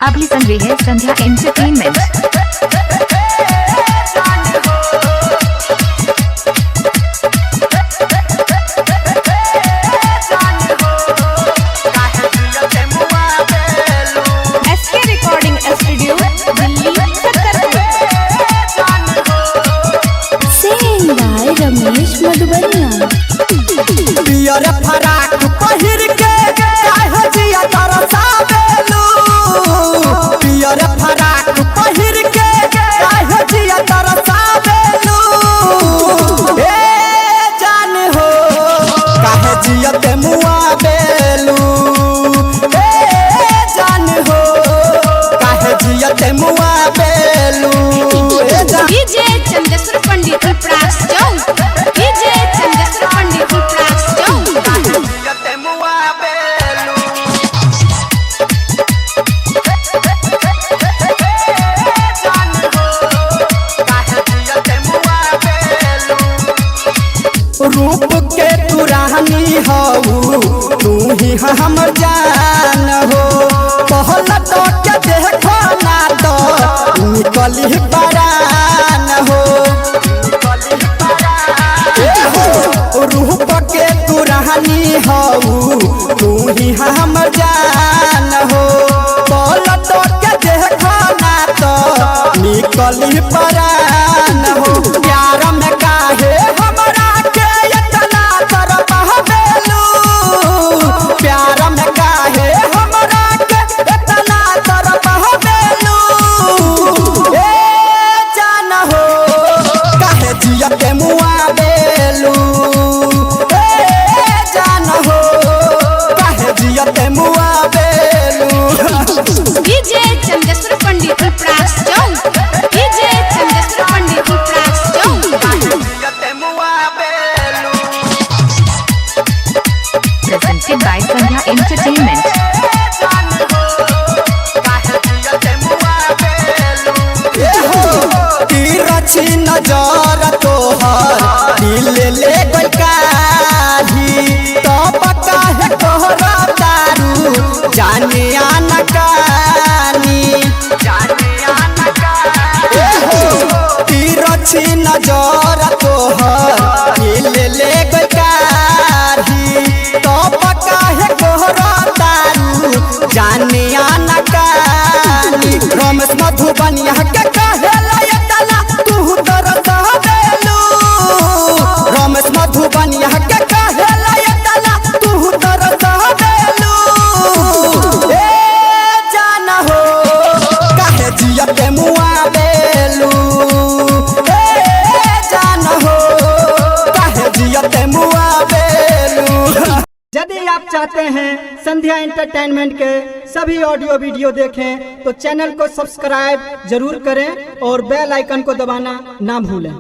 अभी सुन रहे हैं संध्या एंटरटेनमेंट। रमेश मधुबनिया पियर फराक पहिर के काहे जिया तरसावेलू, पियर फराक पहिर के काहे जिया तरसावेलू। ए जान हो काहे जिया ते मुआवेलू, ए जान हो काहे जिया ते मुआवेलू। डीजे चंदेश्वर पंडित प्रास चौक, डीजे चंदेश्वर पंडित प्रास चौक। रूप के तू रानी हऊ, तू ही हमर जान हो। पहल तो के देखो ना तो निकली परान हो। रूप के तू रानी हऊ, तू ही हमर जान हो। पहल तो के देखो ना तो निकली परान हो। प्यार में काहे हमरा के इतना तरपावेलू, प्यार में काहे हमरा के इतना तरपावेलू। ए जान हो काहे जिया के मुआवेलू, ए जान हो काहे जिया के मुआवेलू। DJ Chandeshwar Pandit Pras Chowk, DJ Chandeshwar Pandit Pras Chowk. Presented by Sandhya Entertainment। तिरछी नजर तोहर दिल ले गई काढ़ी, तब काहे तोहरा दारू जानिया न कानी। तिरछी नजर तोहर दिल ले गई काढ़ी, तब काहे तोहरा दारू जानिया न कानी। रमेश मधुबनिया के कहेला इतना तू तरसावेलू, रमेश मधुबनिया के कहेला इतना तू तरसावेलू। ए जान हो काहे जिया के मुआवेलू, ए जान हो काहे जिया के मुआवेलू। यदि आप चाहते हैं संध्या एंटरटेनमेंट के सभी ऑडियो वीडियो देखें तो चैनल को सब्सक्राइब जरूर करें और बेल आइकन को दबाना ना भूलें।